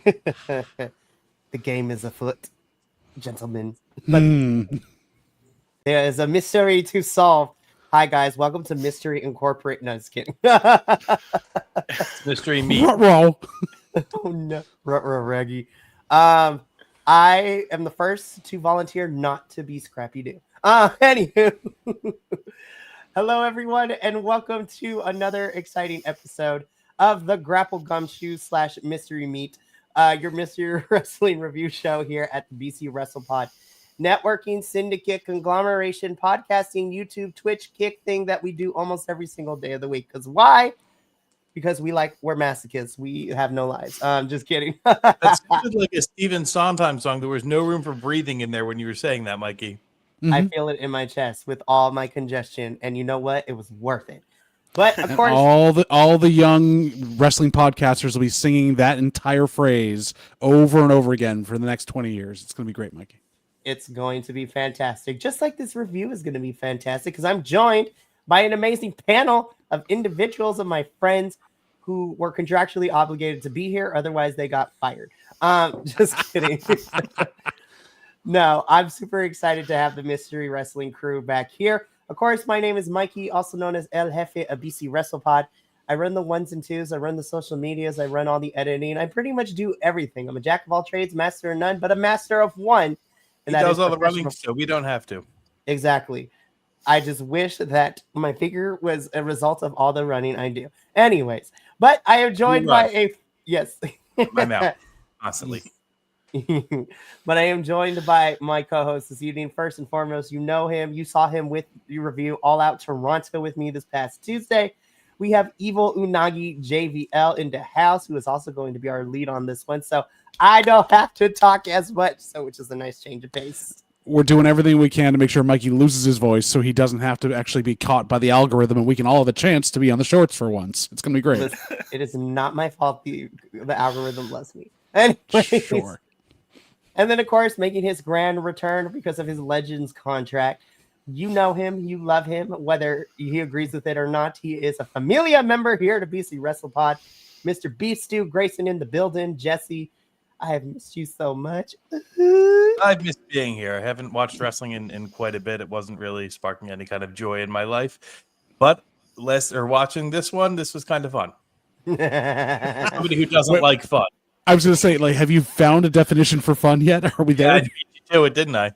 The game is afoot, gentlemen. But there is a mystery to solve. Hi, guys. Welcome to Mystery Incorporated. No, just kidding. Mystery meat. Oh, no. Raggy. I am the first to volunteer not to be Scrappy Doo. Anywho. Hello, everyone, and welcome to another exciting episode of the Grapple Gumshoe / Mystery Meat, your Mystery Wrestling review show here at the BC WrestlePod networking, syndicate, conglomeration, podcasting, YouTube, Twitch, Kick thing that we do almost every single day of the week. Because why? Because we're masochists. We have no lives. Just kidding. That sounded like a Stephen Sondheim song. There was no room for breathing in there when you were saying that, Mikey. Mm-hmm. I feel it in my chest with all my congestion, and you know what? It was worth it. But of course, all the young wrestling podcasters will be singing that entire phrase over and over again for the next 20 years. It's going to be great, Mikey. It's going to be fantastic. Just like this review is going to be fantastic because I'm joined by an amazing panel of individuals of my friends who were contractually obligated to be here. Otherwise, they got fired. Just kidding. No, I'm super excited to have the Mystery Wrestling crew back here. Of course, my name is Mikey, also known as El Jefe of BC WrestlePod. I run the ones and twos. I run the social medias. I run all the editing. I pretty much do everything. I'm a jack of all trades, master of none, but a master of one. And he does all the running, so we don't have to. Exactly. I just wish that my figure was a result of all the running I do. Anyways, but I am joined by a... Yes. My mouth, constantly. But I am joined by my co-host this evening. First and foremost, you know him. You saw him with the review All Out Toronto with me this past Tuesday. We have Evil Unagi JVL in the house, who is also going to be our lead on this one. So I don't have to talk as much, which is a nice change of pace. We're doing everything we can to make sure Mikey loses his voice so he doesn't have to actually be caught by the algorithm, and we can all have a chance to be on the shorts for once. It's going to be great. Listen, it is not my fault the algorithm loves me. Anyways. Sure. And then, of course, making his grand return because of his Legends contract. You know him. You love him. Whether he agrees with it or not, he is a Familia member here at BC WrestlePod. Mr. Beef Stew Grayson in the building. Jesse, I have missed you so much. I've missed being here. I haven't watched wrestling in quite a bit. It wasn't really sparking any kind of joy in my life. But watching this one, this was kind of fun. Somebody who doesn't like fun. I was going to say, have you found a definition for fun yet? Are we there? Yeah, I beat you to it, didn't I?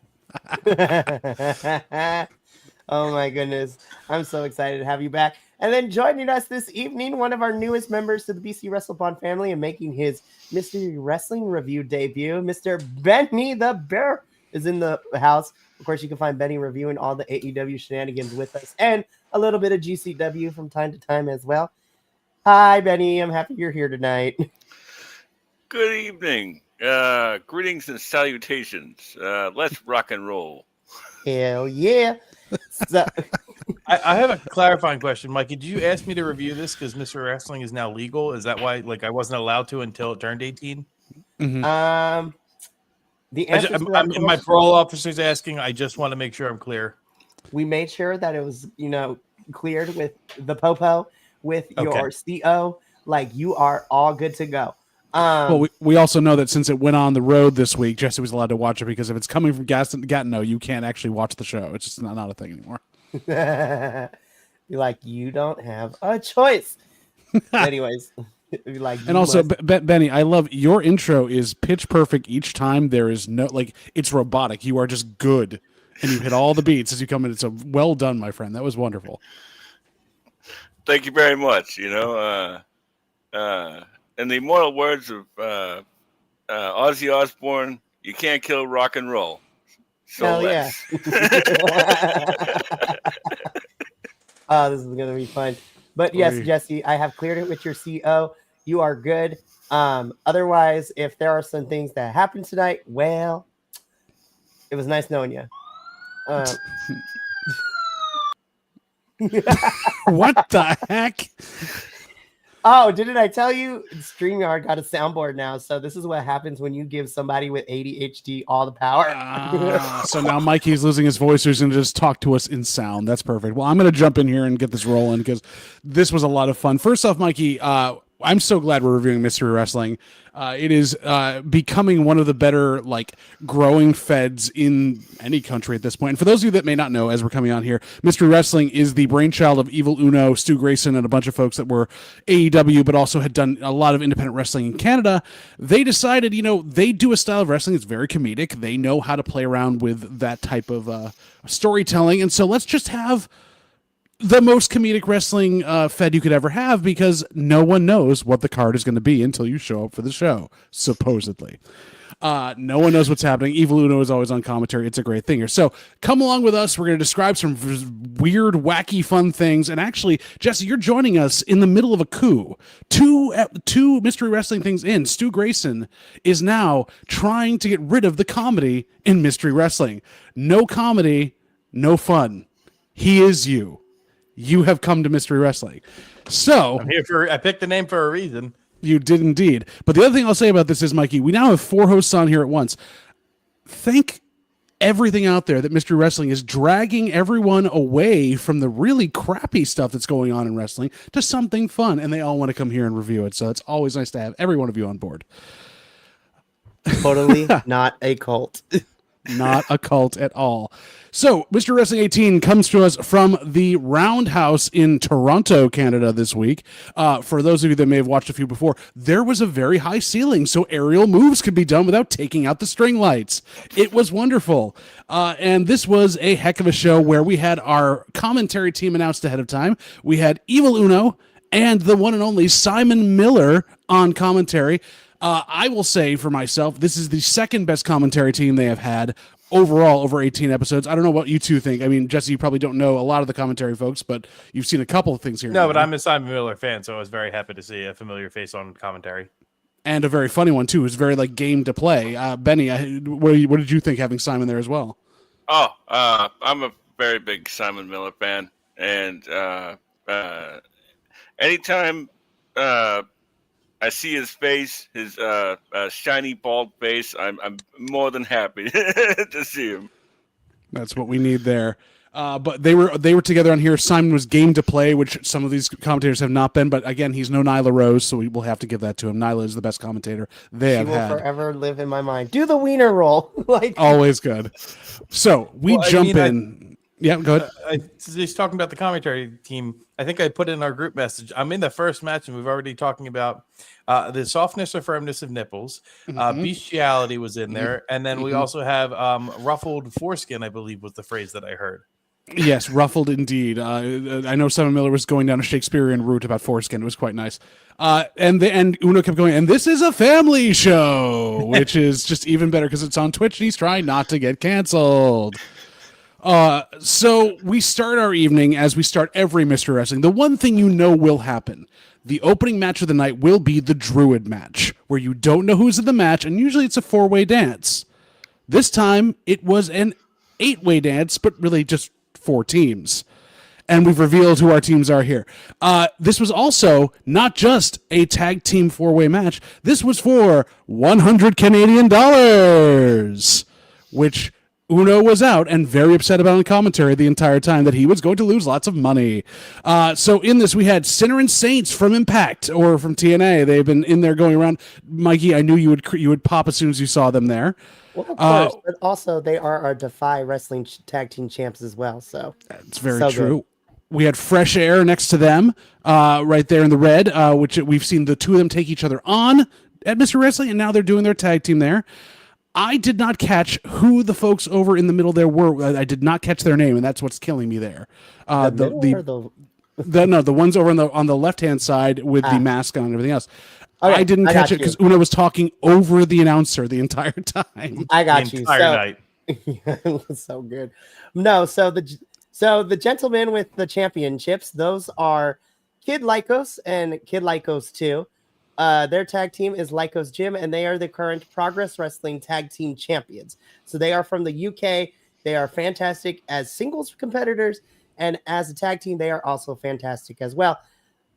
Oh, my goodness. I'm so excited to have you back. And then joining us this evening, one of our newest members to the BC WrestlePod family and making his Mystery Wrestling review debut, Mr. Benny the Bear is in the house. Of course, you can find Benny reviewing all the AEW shenanigans with us and a little bit of GCW from time to time as well. Hi, Benny. I'm happy you're here tonight. Good evening. Greetings and salutations. Let's rock and roll. Hell yeah. So, I have a clarifying question, Mikey. Did you ask me to review this because Mr. Wrestling is now legal? Is that why I wasn't allowed to until it turned 18? Mm-hmm. The answer my parole officer's asking. I just want to make sure I'm clear. We made sure that it was, cleared with the popo, with your CO. You are all good to go. Well, we also know that since it went on the road this week, Jesse was allowed to watch it because if it's coming from Gatineau, you can't actually watch the show. It's just not a thing anymore. You're like, you don't have a choice. Anyways, and also, Benny, I love your intro is pitch perfect each time. There is no it's robotic. You are just good, and you hit all the beats as you come in. It's well done, my friend. That was wonderful. Thank you very much. In the immortal words of Ozzy Osbourne, you can't kill rock and roll. So hell yeah. Oh, this is going to be fun. But yes, Jesse, I have cleared it with your CO. You are good. Otherwise, if there are some things that happened tonight, well, it was nice knowing you. What the heck? Oh, didn't I tell you? StreamYard got a soundboard now, so this is what happens when you give somebody with ADHD all the power. So now Mikey's losing his voice, so he's going to just talk to us in sound. That's perfect. Well, I'm going to jump in here and get this rolling because this was a lot of fun. First off, Mikey, I'm so glad we're reviewing Mystery Wrestling. It is becoming one of the better, like, growing feds in any country at this point. And for those of you that may not know, as we're coming on here, Mystery Wrestling is the brainchild of Evil Uno, Stu Grayson, and a bunch of folks that were AEW, but also had done a lot of independent wrestling in Canada. They decided, they do a style of wrestling that's very comedic. They know how to play around with that type of storytelling. And so let's just have the most comedic wrestling fed you could ever have, because no one knows what the card is going to be until you show up for the show, supposedly. No one knows what's happening. Evil Uno is always on commentary. It's a great thing here. So come along with us. We're going to describe some weird, wacky, fun things. And actually, Jesse, you're joining us in the middle of a coup. Two Mystery Wrestling things in. Stu Grayson is now trying to get rid of the comedy in Mystery Wrestling. No comedy, no fun. He is you. You have come to Mystery Wrestling. So I'm here I picked the name for a reason. You did indeed. But the other thing I'll say about this is, Mikey, we now have 4 hosts on here at once. Thank everything out there that Mystery Wrestling is dragging everyone away from the really crappy stuff that's going on in wrestling to something fun, and they all want to come here and review it. So it's always nice to have every one of you on board. Totally not a cult. Not a cult at all. So, Mr. Wrestling 18 comes to us from the Roundhouse in Toronto, Canada this week. For those of you that may have watched a few before, there was a very high ceiling, so aerial moves could be done without taking out the string lights. It was wonderful. And this was a heck of a show where we had our commentary team announced ahead of time. We had Evil Uno and the one and only Simon Miller on commentary. I will say for myself, this is the second best commentary team they have had overall over 18 episodes. I don't know what you two think. I mean, Jesse, you probably don't know a lot of the commentary folks, but you've seen a couple of things here. No, but I'm a Simon Miller fan, so I was very happy to see a familiar face on commentary. And a very funny one, too. It's very, game to play. Benny, what did you think having Simon there as well? I'm a very big Simon Miller fan. And anytime I see his face, his shiny bald face, I'm more than happy to see him. That's what we need there. But they were together on here. Simon was game to play, which some of these commentators have not been. But again, he's no Nyla Rose, so we will have to give that to him. Nyla is the best commentator they have had. She will forever live in my mind. Do the wiener roll. Always good. So we jump in. Yeah, go ahead. He's talking about the commentary team. I think I put in our group message. I'm in the first match, and we've already talking about the softness or firmness of nipples. Bestiality was in there. And then we also have ruffled foreskin, I believe was the phrase that I heard. Yes, ruffled indeed. I know Simon Miller was going down a Shakespearean route about foreskin. It was quite nice. And Uno kept going, and this is a family show, which is just even better because it's on Twitch, and he's trying not to get canceled. So we start our evening as we start every Mystery Wrestling. The one thing you know will happen. The opening match of the night will be the Druid match, where you don't know who's in the match, and usually it's a 4-way dance. This time, it was an 8-way dance, but really just 4 teams. And we've revealed who our teams are here. This was also not just a tag team 4-way match. This was for $100 Canadian, which Uno was out and very upset about on commentary the entire time that he was going to lose lots of money. So in this, we had Sinner and Saints from Impact or from TNA. They've been in there going around. Mikey, I knew you would pop as soon as you saw them there. Well, of course, but also they are our Defy Wrestling tag team champs as well. So that's very true. Good. We had Fresh Air next to them, right there in the red, which we've seen the two of them take each other on at Mr. Wrestling, and now they're doing their tag team there. I did not catch who the folks over in the middle there were. I did not catch their name, and that's what's killing me there. The ones over on the left-hand side with the mask on and everything else. Okay, I didn't catch it because Una was talking over the announcer the entire time. I got the entire night. It was so good. No, so the gentlemen with the championships, those are Kid Lycos and Kid Lycos 2. Their tag team is Lycos Gym, and they are the current Progress Wrestling Tag Team Champions. So they are from the UK. They are fantastic as singles competitors, and as a tag team, they are also fantastic as well.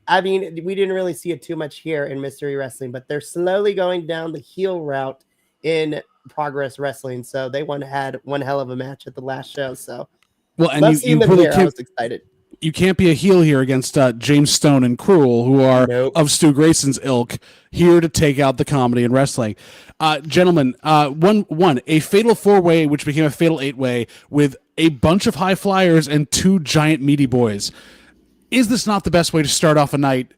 I mean, we didn't really see it too much here in Mystery Wrestling, but they're slowly going down the heel route in Progress Wrestling. So they had one hell of a match at the last show. So well, and I was excited. You can't be a heel here against James Stone and Cruel, who are of Stu Grayson's ilk, here to take out the comedy in wrestling. Gentlemen, a fatal 4-way, which became a fatal 8-way, with a bunch of high flyers and 2 giant meaty boys. Is this not the best way to start off a night,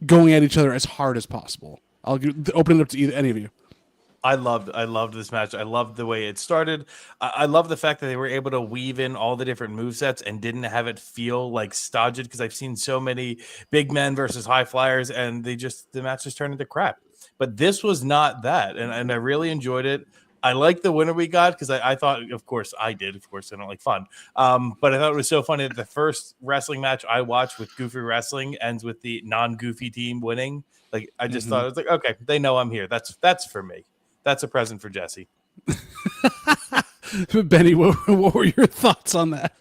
going at each other as hard as possible? I'll open it up to any of you. I loved this match. I loved the way it started. I love the fact that they were able to weave in all the different movesets and didn't have it feel like stodged, because I've seen so many big men versus high flyers and the match just turned into crap. But this was not that, and I really enjoyed it. I like the winner we got, because I thought, of course I don't like fun, but I thought it was so funny that the first wrestling match I watched with Goofy Wrestling ends with the non-Goofy team winning. Like, I just thought, it was like, okay, they know I'm here. That's for me. That's a present for Jesse. Benny, what were your thoughts on that?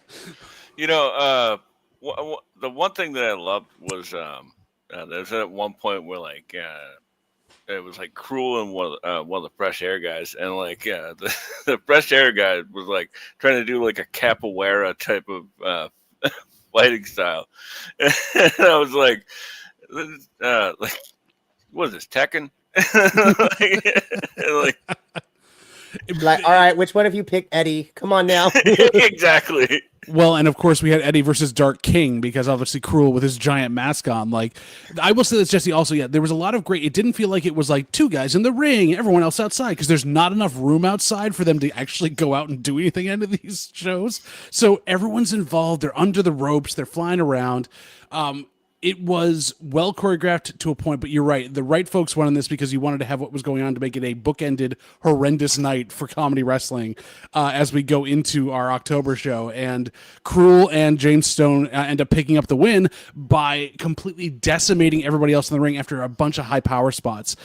The one thing that I loved was there was at one point where it was like Cruel and one of the Fresh Air guys, and the Fresh Air guy was like trying to do like a capoeira type of fighting style, and I was like, what is this, Tekken? Like, all right, which one of you picked Eddie? Come on now. Exactly. Well, and of course we had Eddie versus Dark King, because obviously Cruel with his giant mask on. Like, I will say this, Jesse, also, there was a lot of great, it didn't feel like it was like 2 guys in the ring, everyone else outside, because there's not enough room outside for them to actually go out and do anything into these shows. So everyone's involved, they're under the ropes, they're flying around. It was well choreographed to a point, but you're right. The right folks won on this because you wanted to have what was going on to make it a bookended, horrendous night for comedy wrestling as we go into our October show. And Cruel and James Stone end up picking up the win by completely decimating everybody else in the ring after a bunch of high power spots.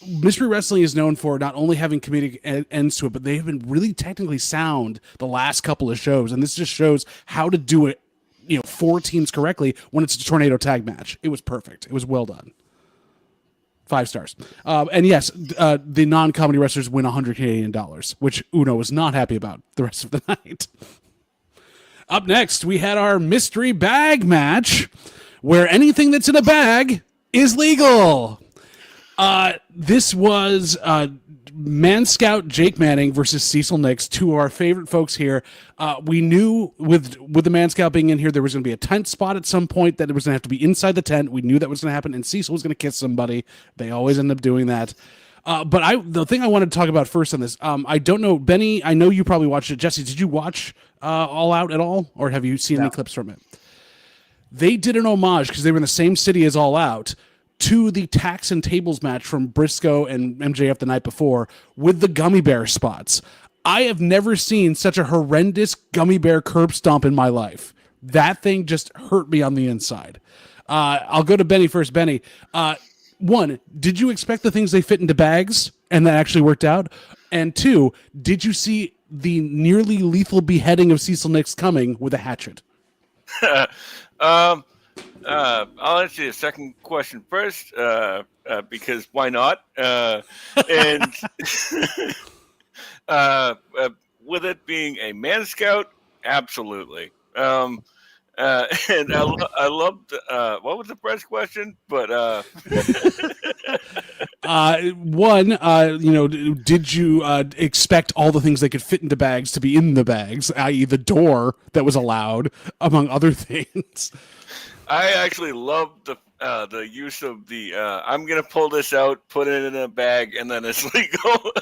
Mystery Wrestling is known for not only having comedic ends to it, but they have been really technically sound the last couple of shows. And this just shows how to do it, 4 teams correctly when it's a tornado tag match. It was perfect. It was well done. 5 stars. And yes, the non-comedy wrestlers win $100 Canadian, which Uno was not happy about the rest of the night. Up next, we had our mystery bag match, where anything that's in a bag is legal. This was Man Scout Jake Manning versus Cecil Nix, 2 of our favorite folks here. We knew with the Man Scout being in here, there was going to be a tent spot at some point, that it was going to have to be inside the tent. We knew that was going to happen, and Cecil was going to kiss somebody. They always end up doing that. But the thing I wanted to talk about first on this, I don't know, Benny, I know you probably watched it. Jesse, did you watch All Out at all, or have you seen any clips from it? They did an homage, because they were in the same city as All Out, to the Tax and Tables match from Briscoe and MJF the night before, with the gummy bear spots. I have never seen such a horrendous gummy bear curb stomp in my life. That thing just hurt me on the inside. I'll go to Benny first. Benny, 1, did you expect the things they fit into bags and that actually worked out? And 2, did you see the nearly lethal beheading of Cecil Nix coming with a hatchet? I'll answer the second question first, because why not? And with it being a Man Scout, absolutely. And I loved what was the first question? But 1, did you expect all the things they could fit into bags to be in the bags, i.e. the door that was allowed, among other things? I actually love the use of the I'm gonna pull this out, put it in a bag, and then it's legal.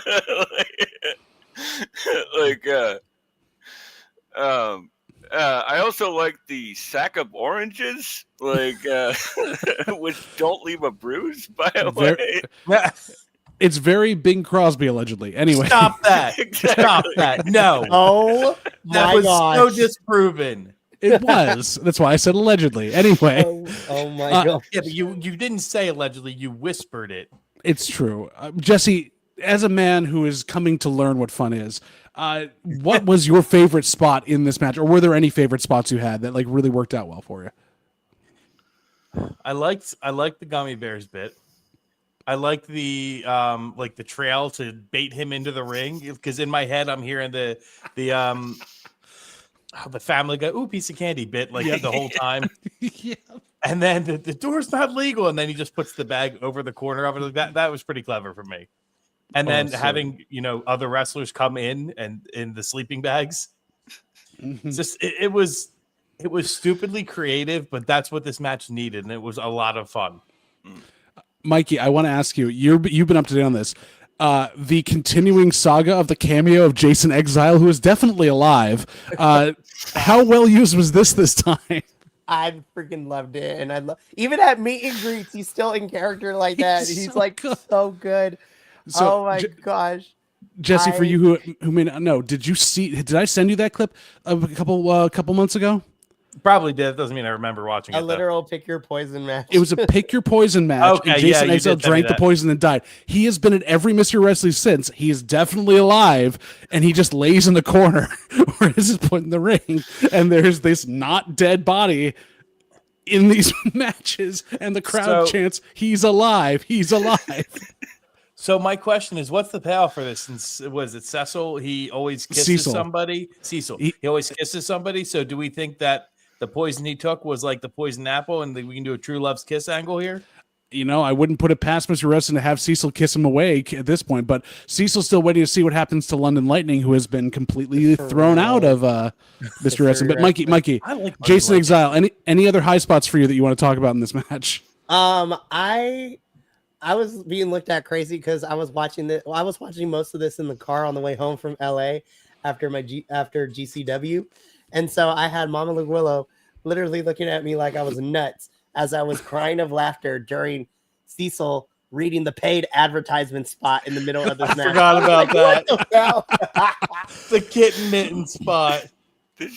I also like the sack of oranges, which don't leave a bruise. By the way, it's very Bing Crosby allegedly. Anyway, stop that! Exactly. Stop that! No, Oh that my was gosh. so disproven. it was. That's why I said allegedly. Anyway, Oh my god. Yeah, but you didn't say allegedly. You whispered it. it's true. Jesse, as a man who is coming to learn what fun is, what was your favorite spot in this match, or were there any favorite spots you had that really worked out well for you? I liked the gummy bears bit. I liked the the trail to bait him into the ring, because in my head I'm hearing the the Family Guy, ooh, piece of candy bit like the whole time. Yeah. And then the door's not legal. And then he just puts the bag over the corner of it. Like that was pretty clever for me. And then having, other wrestlers come in and in the sleeping bags. It's just, it was stupidly creative, but that's what this match needed. And it was a lot of fun. Mikey, I want to ask you, you've been up to date on this. The continuing saga of the cameo of Jason Exile, who is definitely alive. How well used was this time? I freaking loved it, and even at meet and greets, he's still in character like that. He's so like good. So good. So, oh my gosh, Jesse, for you who may not know, did I send you that clip a couple months ago? Probably did. It doesn't mean I remember watching it. A literal pick your poison match. It was a pick your poison match. Okay, and Jason Exile drank the poison and died. He has been at every Mystery Wrestling since. He is definitely alive, and he just lays in the corner where this is put in the ring, and there's this not dead body in these matches, and the crowd chants, "He's alive! He's alive!" So my question is, what's the payoff for this? And was it Cecil? He always kisses somebody. Cecil. He always kisses somebody. So do we think that the poison he took was like the poison apple, and we can do a True Love's Kiss angle here? I wouldn't put it past Mr. Wrestling to have Cecil kiss him away at this point, but Cecil's still waiting to see what happens to London Lightning, who has been completely thrown out of Mr. Wrestling. But Mikey, I like Jason Exile, any other high spots for you that you want to talk about in this match? I was being looked at crazy because I was watching I was watching most of this in the car on the way home from LA after GCW. And so I had Mama Willow literally looking at me like I was nuts as I was crying of laughter during Cecil reading the paid advertisement spot in the middle of this match. I forgot about that. The kitten mitten spot.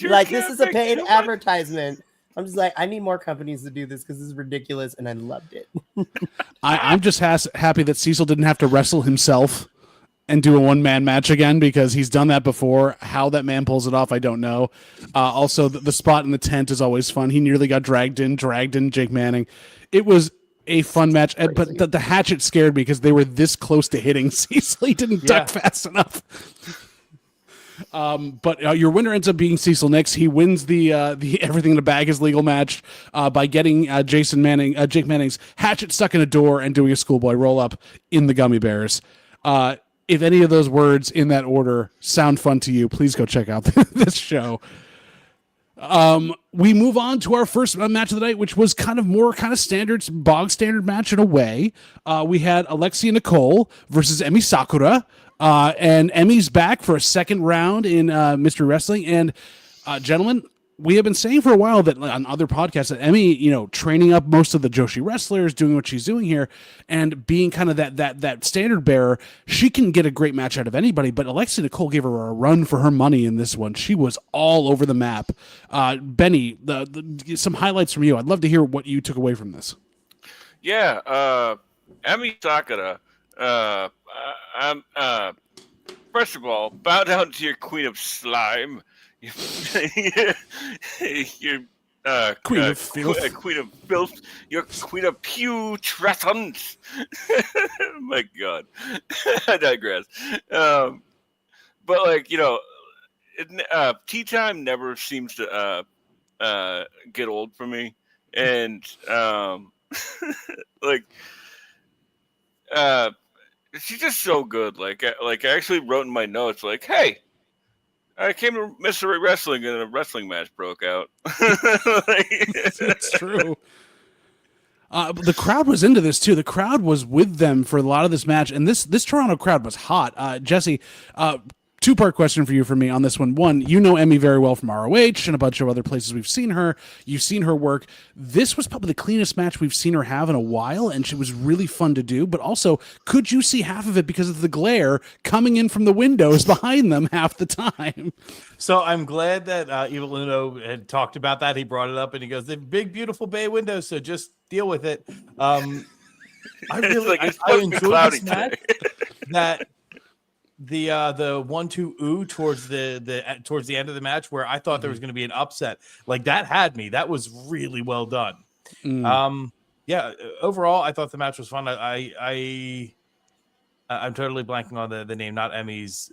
Like, this is a paid advertisement. I'm just like, I need more companies to do this because this is ridiculous, and I loved it. I'm just happy that Cecil didn't have to wrestle himself and do a one-man match again, because he's done that before. How that man pulls it off, I don't know. Also, the spot in the tent is always fun. He nearly got dragged in Jake Manning. It was a fun match, but the hatchet scared me because they were this close to hitting Cecil. He didn't duck fast enough. But your winner ends up being Cecil Nix. He wins the everything in the bag is legal match by getting Jake Manning's hatchet stuck in a door and doing a schoolboy roll up in the gummy bears. If any of those words in that order sound fun to you, please go check out this show. We move on to our first match of the night, which was kind of standard, bog standard match in a way. We had Alexia Nicole versus Emi Sakura. And Emi's back for a second round in Mystery Wrestling. And gentlemen, we have been saying for a while that on other podcasts that Emi, training up most of the Joshi wrestlers, doing what she's doing here, and being kind of that standard bearer, she can get a great match out of anybody. But Alexia Nicole gave her a run for her money in this one. She was all over the map. Benny, some highlights from you. I'd love to hear what you took away from this. Yeah, Emi Sakura. First of all, bow down to your queen of slime. Your queen of filth. Queen of filth. Your queen of putrescence. My God, I digress. But tea time never seems to get old for me, and she's just so good. I actually wrote in my notes, hey, I came to Mystery Wrestling and a wrestling match broke out. That's true. The crowd was into this too. The crowd was with them for a lot of this match, and this Toronto crowd was hot. Jesse, two-part question for you from me on this one. One, you know Emi very well from ROH and a bunch of other places we've seen her. You've seen her work. This was probably the cleanest match we've seen her have in a while, and she was really fun to do. But also, could you see half of it because of the glare coming in from the windows behind them half the time? So I'm glad that Evil Uno had talked about that. He brought it up, and he goes, "The big, beautiful bay windows, so just deal with it." I really I enjoyed this match. That the 1-2 ooh towards the end of the match, where I thought there was going to be an upset, like that had me. That was really well done. Overall I thought the match was fun. I'm totally blanking on the name, not Emi's,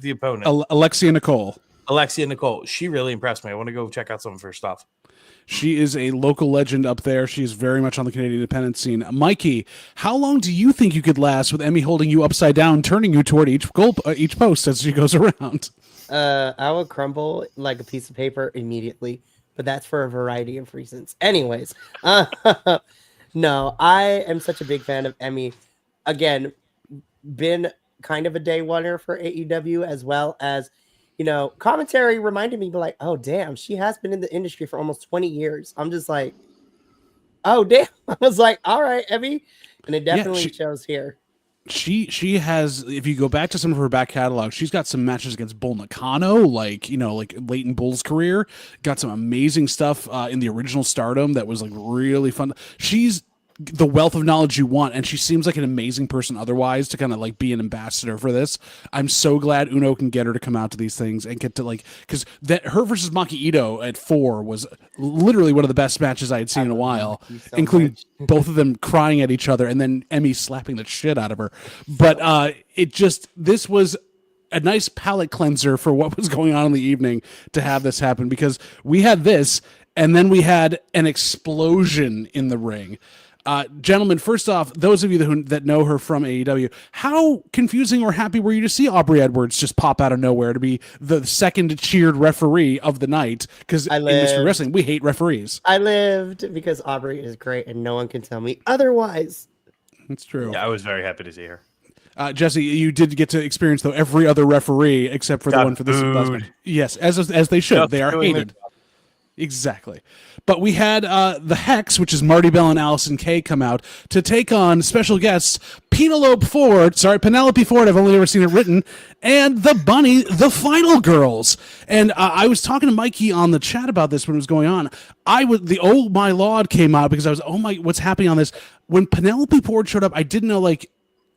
the opponent. Alexia Nicole. Alexia Nicole, she really impressed me. I want to go check out some of her stuff. She is a local legend up there. She's very much on the Canadian independent scene. Mikey, how long do you think you could last with Emmy holding you upside down, turning you toward each post as she goes around? I would crumble like a piece of paper immediately, but that's for a variety of reasons. Anyways, no, I am such a big fan of Emmy. Again, been kind of a day oneer for AEW, as well as, commentary reminded me, like, oh, damn, she has been in the industry for almost 20 years. I'm just like, oh, damn. I was like, all right, Emmy. And it definitely shows here. She has, if you go back to some of her back catalog, she's got some matches against Bull Nakano, like late in Bull's career. Got some amazing stuff in the original Stardom that was like really fun. She's the wealth of knowledge you want, and she seems like an amazing person otherwise to kind of like be an ambassador for this. I'm so glad Uno can get her to come out to these things and get to because that her versus Maki Ito at 4 was literally one of the best matches I had seen in a while, including both of them crying at each other and then Emmy slapping the shit out of her. But this was a nice palate cleanser for what was going on in the evening to have this happen, because we had this and then we had an explosion in the ring. Gentlemen, first off, those of you that know her from AEW, how confusing or happy were you to see Aubrey Edwards just pop out of nowhere to be the second cheered referee of the night? Because in Mystery Wrestling, we hate referees. I lived because Aubrey is great and no one can tell me otherwise. That's true. Yeah, I was very happy to see her. Jesse, you did get to experience, though, every other referee except for the one for this last match. Yes, as they should. Just they are hated. Exactly. But we had the Hex, which is Marty Bell and Allison Kay, come out to take on special guests Penelope Ford, I've only ever seen it written, and the Bunny, the Final Girls. And I was talking to Mikey on the chat about this when it was going on. The Oh My Lord came out because I was, oh my, what's happening on this? When Penelope Ford showed up, I didn't know,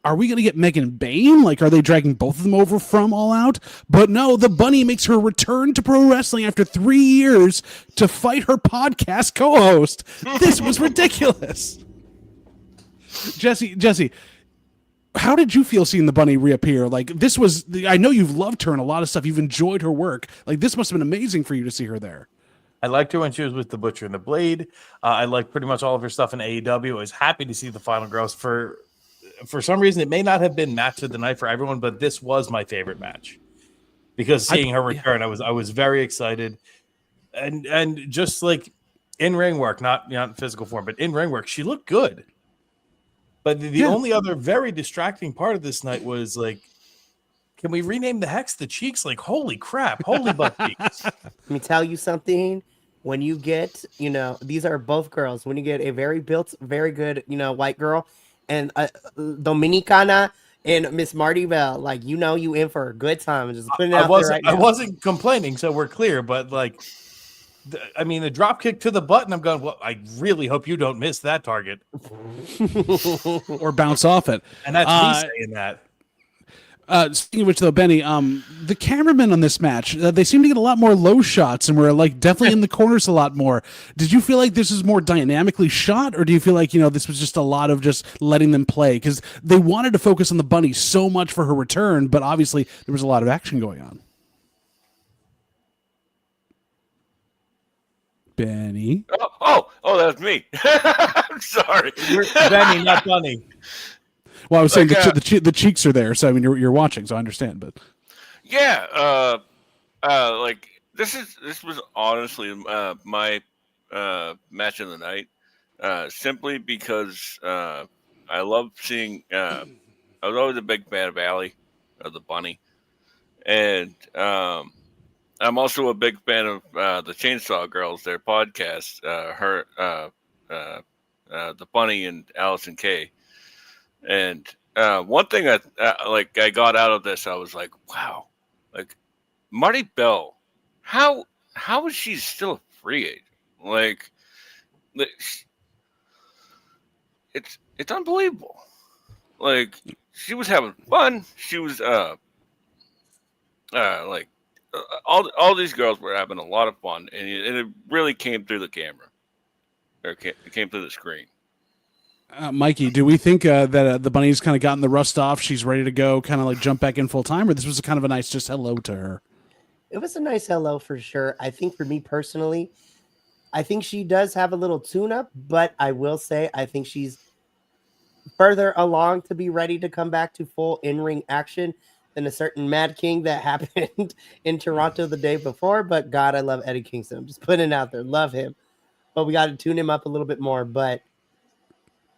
are we going to get Megan Bayne? Are they dragging both of them over from All Out? But no, the Bunny makes her return to pro wrestling after 3 years to fight her podcast co-host. This was ridiculous. Jesse, how did you feel seeing the Bunny reappear? I know you've loved her in a lot of stuff. You've enjoyed her work. This must have been amazing for you to see her there. I liked her when she was with the Butcher and the Blade. I liked pretty much all of her stuff in AEW. I was happy to see the Final Girls. For some reason, it may not have been match of the night for everyone, but this was my favorite match because seeing her return, I was very excited, and just like in ring work, not in physical form, but in ring work, she looked good. But the only other very distracting part of this night was can we rename the Hex the Cheeks? Holy crap, holy butt cheeks. Let me tell you something. When you get, these are both girls. When you get a very built, very good, white girl, and Dominicana and Miss Marty Bell, you in for a good time. Just putting it out there right now. I wasn't complaining, so we're clear. But the drop kick to the butt, and I'm going, well, I really hope you don't miss that target or bounce off it. And that's me saying that. Speaking of which, though, Benny, the cameramen on this match, they seem to get a lot more low shots, and we're definitely in the corners a lot more. Did you feel like this is more dynamically shot, or do you feel like this was just a lot of just letting them play? Because they wanted to focus on the Bunny so much for her return, but obviously there was a lot of action going on. Benny, oh, that was me. I'm sorry, Benny, not Bunny. Well, I was saying the cheeks are there, so you're watching, so I understand. But yeah, this was honestly my match of the night, simply because I love seeing. I was always a big fan of Allie, the Bunny, and I'm also a big fan of the Chainsaw Girls, their podcast. The Bunny and Allison Kay. And one thing I got out of this, I was like, wow, Marty Bell, how is she still a free agent? It's unbelievable. She was having fun. She was all these girls were having a lot of fun, and it really came through the camera, or it came through the screen. Mikey, do we think that the Bunny's kind of gotten the rust off? She's ready to go, kind of jump back in full time, or this was kind of a nice just hello to her? It was a nice hello for sure. I think for me personally, I think she does have a little tune-up, but I will say I think she's further along to be ready to come back to full in-ring action than a certain Mad King that happened in Toronto the day before. But God, I love Eddie Kingston. I'm just putting it out there. Love him. But we got to tune him up a little bit more. But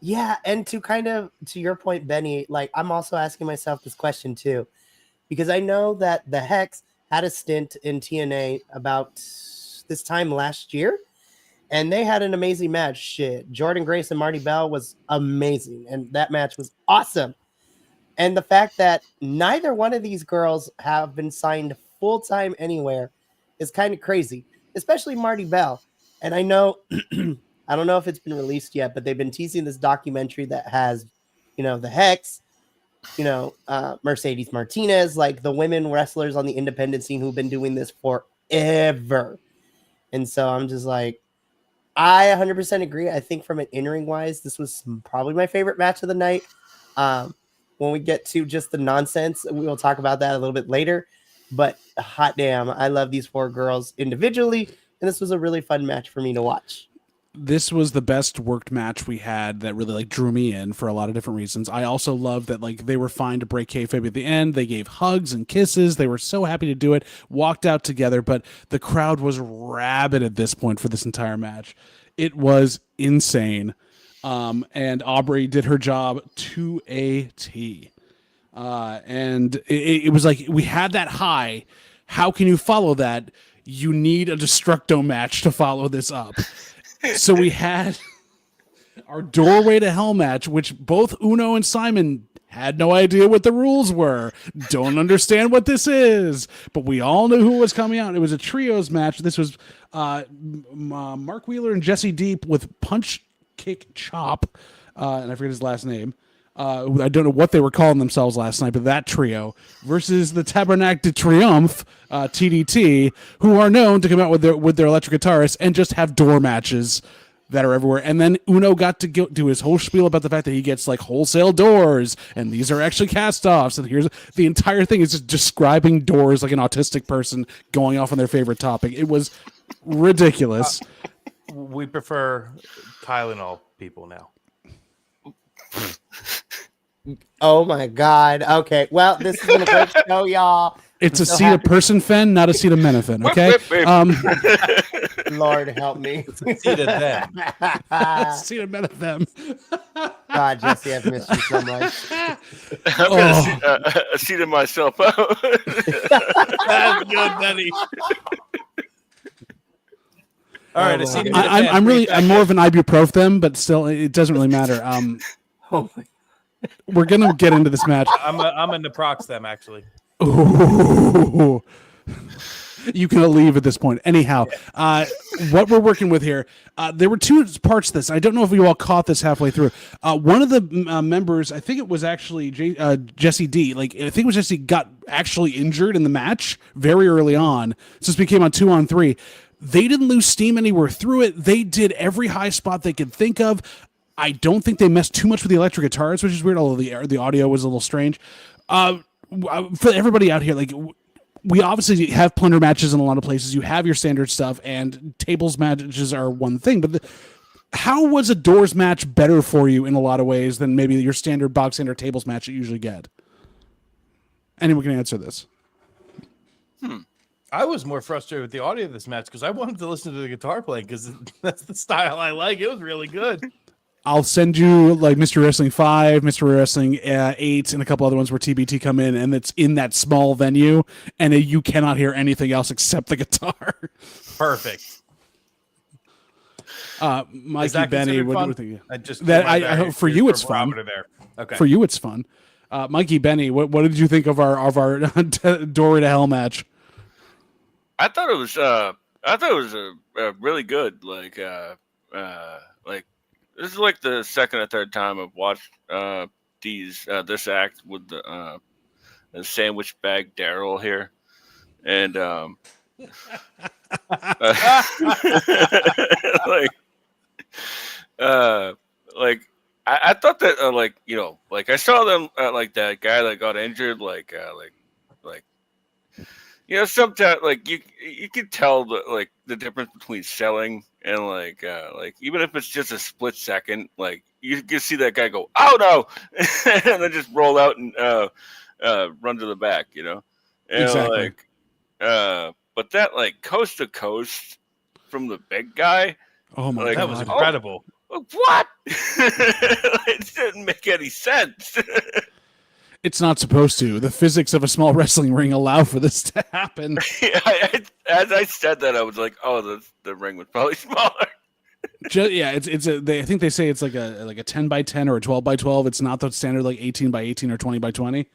yeah, and to kind of to your point, Benny, like I'm also asking myself this question too, because I know that the Hex had a stint in TNA about this time last year, and they had an amazing match. Shit, Jordan Grace and Marty Bell was amazing, and that match was awesome. And the fact that neither one of these girls have been signed full time anywhere is kind of crazy, especially Marty Bell. And I know, I don't know if it's been released yet, but they've been teasing this documentary that has, the Hex, Mercedes Martinez, like the women wrestlers on the independent scene who've been doing this forever. And so I'm just like, I 100% agree. I think from an in-ring wise, this was probably my favorite match of the night. When we get to just the nonsense, we will talk about that a little bit later. But hot damn, I love these four girls individually, and this was a really fun match for me to watch. This was the best worked match we had that really drew me in for a lot of different reasons. I also love that they were fine to break kayfabe at the end. They gave hugs and kisses. They were so happy to do it. Walked out together, but the crowd was rabid at this point for this entire match. It was insane. And Aubrey did her job to a T. And it was like we had that high. How can you follow that? You need a Destructo match to follow this up. So we had our Doorway to Hell match, which both Uno and Simon had no idea what the rules were. Don't understand what this is. But we all knew who was coming out. It was a trios match. This was Mark Wheeler and Jesse Deep with Punch, Kick, Chop. And I forget his last name. I don't know what they were calling themselves last night, but that trio versus the Tabernacle de Triomphe, TDT, who are known to come out with their electric guitarists and just have door matches that are everywhere. And then Uno got to do his whole spiel about the fact that he gets wholesale doors, and these are actually cast-offs. And here's the entire thing is just describing doors like an autistic person going off on their favorite topic. It was ridiculous. We prefer Tylenol people now. Oh my God. Okay. Well, this has been a great show, y'all. It's acetaminophen, not acetaminophen. Okay. Lord help me. Acetaminophen. God, Jesse, I've missed you so much. I'm gonna seat myself out. That's good, Benny. All right, I'm more of an ibuprofen, but still, it doesn't really matter. We're gonna get into this match. I'm in the Naproxen, actually. Ooh. You can leave at this point. Anyhow, what we're working with here, there were two parts to this. I don't know if you all caught this halfway through. One of the members, I think it was actually Jesse D. I think it was Jesse got actually injured in the match very early on. So this became a 2-on-3. They didn't lose steam anywhere through it. They did every high spot they could think of. I don't think they messed too much with the electric guitars, which is weird, although the audio was a little strange. For everybody out here, we obviously have plunder matches in a lot of places. You have your standard stuff, and tables matches are one thing. But how was a doors match better for you in a lot of ways than maybe your standard box standard tables match you usually get? Anyone can answer this. I was more frustrated with the audio of this match because I wanted to listen to the guitar playing because that's the style I like. It was really good. I'll send you Mr. Wrestling 5, Mr. Wrestling 8, and a couple other ones where TBT come in, and it's in that small venue, and you cannot hear anything else except the guitar. Perfect. Mikey, Benny, what do you think? I just for you it's fun. There. Okay. For you it's fun. Mikey, Benny, what did you think of our Dory to Hell match? I thought it was really good. This is the second or third time I've watched this act with the sandwich bag Daryl here, and I thought that I saw them that guy that got injured sometimes like you can tell the difference between selling and like even if it's just a split second, like you can see that guy go, "Oh no," and then just roll out and run to the back, And Exactly. but that like coast to coast from the big guy, Oh my like, That was god. incredible. what? It didn't make any sense. It's not supposed to. The physics of a small wrestling ring allow for this to happen. As I said that, I was like, "Oh, the ring was probably smaller." Yeah, I think they say it's like a 10 by 10 or a 12 by 12. It's not the standard like 18 by 18 or 20 by 20.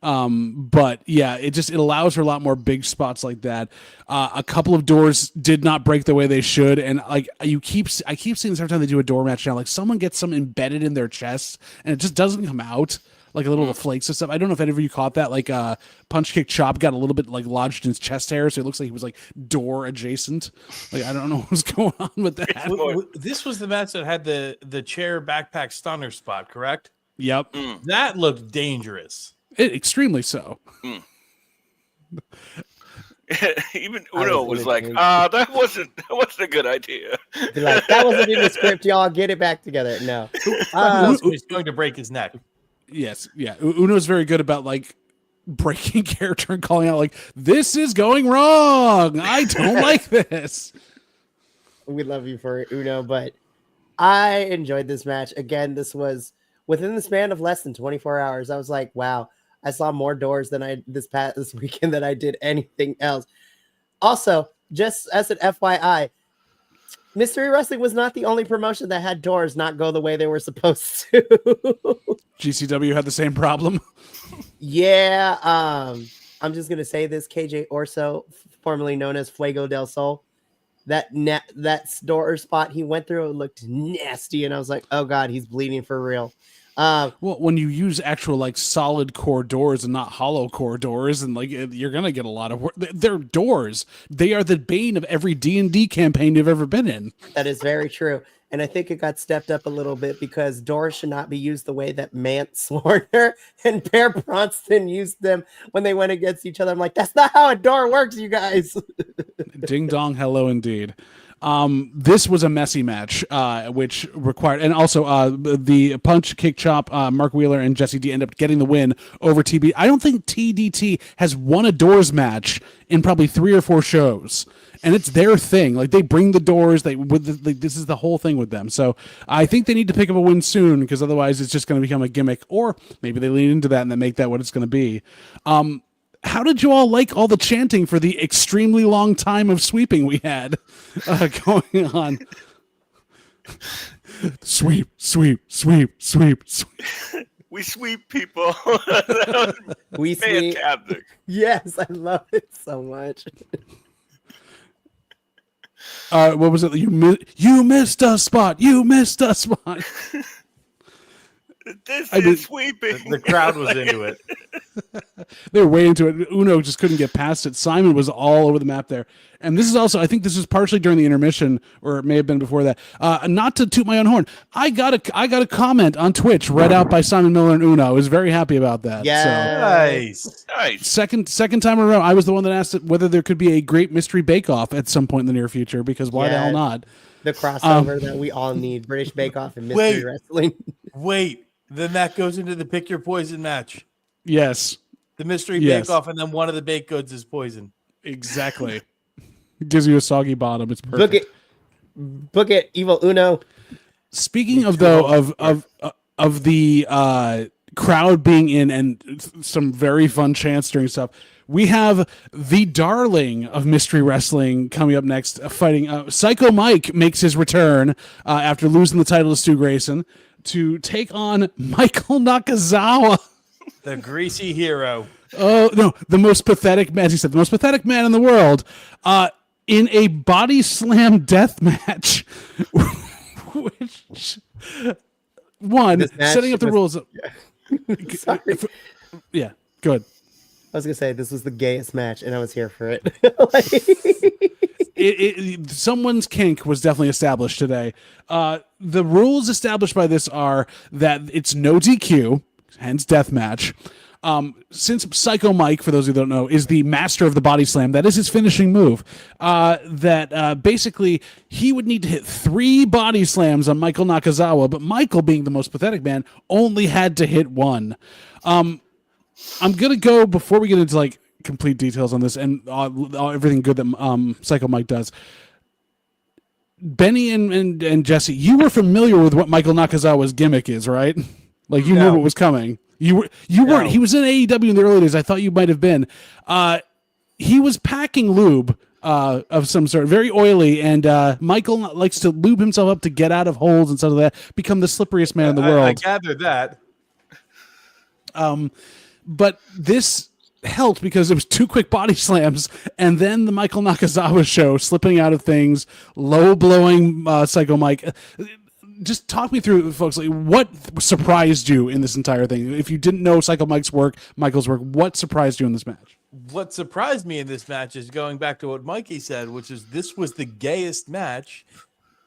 But yeah, it allows for a lot more big spots like that. A couple of doors did not break the way they should, and like I keep seeing this every time they do a door match now. Like someone gets some embedded in their chest, and it just doesn't come out. Like a little flakes and stuff. I don't know if any of you caught that. Like punch kick chop got a little bit like lodged in his chest hair, so it looks like he was like door adjacent. Like I don't know what's going on with that. This was the match that had the chair backpack stunner spot, correct? Yep, That looked dangerous. extremely so. Even Uno was like, that wasn't a good idea. Be like, that wasn't in the script, y'all. Get it back together. No. He's going to break his neck. Yes, yeah. Uno's very good about like breaking character and calling out like, "This is going wrong. I don't like this." We love you for it, Uno, but I enjoyed this match. Again, this was within the span of less than 24 hours. I was like, wow, I saw more doors than this weekend than I did anything else. Also, just as an FYI, Mystery Wrestling was not the only promotion that had doors not go the way they were supposed to. GCW had the same problem. Yeah, I'm just gonna say this: KJ Orso, formerly known as Fuego del Sol, that door spot he went through, it looked nasty, and I was like, oh god, he's bleeding for real. Well, when you use actual like solid core doors and not hollow core doors, and like you're gonna get a lot of work. They're doors. They are the bane of every D&D campaign you've ever been in. That is very true. And I think it got stepped up a little bit because doors should not be used the way that Mance Warner and Bear Bronson used them when they went against each other. I'm like, that's not how a door works, you guys. Ding dong, hello indeed. This was a messy match, which required, and also the punch, kick, chop, Mark Wheeler and Jesse D end up getting the win over TB. I don't think TDT has won a doors match in probably 3 or 4 shows. And it's their thing. Like they bring the doors. This is the whole thing with them. So I think they need to pick up a win soon because otherwise it's just going to become a gimmick. Or maybe they lean into that and then make that what it's going to be. How did you all like all the chanting for the extremely long time of sweeping we had going on? Sweep, sweep, sweep, sweep, sweep. We sweep people. We sweep. Fantastic. Yes, I love it so much. What was it? You missed a spot. You missed a spot. This is sweeping. The crowd was into it. They were way into it. Uno just couldn't get past it. Simon was all over the map there. And this is also, I think this was partially during the intermission, or it may have been before that. Not to toot my own horn, I got a comment on Twitch read out by Simon Miller and Uno. I was very happy about that. Yeah. So, Nice. second time in a row, I was the one that asked whether there could be a great mystery bake-off at some point in the near future, because why the hell not? The crossover that we all need. British Bake Off and Mystery Wrestling. Wait. Then that goes into the pick your poison match. Yes. The mystery bake off, and then one of the baked goods is poison. Exactly. It gives you a soggy bottom. It's perfect. Book it, Evil Uno. Speaking of the crowd being in and some very fun chants during stuff, we have the darling of mystery wrestling coming up next, fighting. Psycho Mike makes his return after losing the title to Stu Grayson to take on Michael Nakazawa. The greasy hero. Oh, no, the most pathetic man, as he said, the most pathetic man in the world, in a body slam death match, which, one, setting up the rules. Sorry. Yeah, good. I was going to say, this was the gayest match, and I was here for it. Someone's kink was definitely established today. The rules established by this are that it's no DQ, hence death match. Since Psycho Mike, for those who don't know, is the master of the body slam, that is his finishing move. Basically he would need to hit 3 body slams on Michael Nakazawa, but Michael, being the most pathetic man, only had to hit 1. I'm gonna go, before we get into like complete details on this and everything good that Psycho Mike does. Benny and Jesse, you were familiar with what Michael Nakazawa's gimmick is, right? Like you knew what was coming. You weren't. He was in AEW in the early days. I thought you might have been. He was packing lube of some sort, very oily, and Michael likes to lube himself up to get out of holes and stuff like that, become the slipperiest man in the world. I gathered that. But this helped because it was 2 quick body slams, and then the Michael Nakazawa show, slipping out of things, low blowing Psycho Mike. Just talk me through, folks, like what surprised you in this entire thing? If you didn't know Psycho Mike's work, Michael's work, what surprised you in this match? What surprised me in this match is going back to what Mikey said, which is this was the gayest match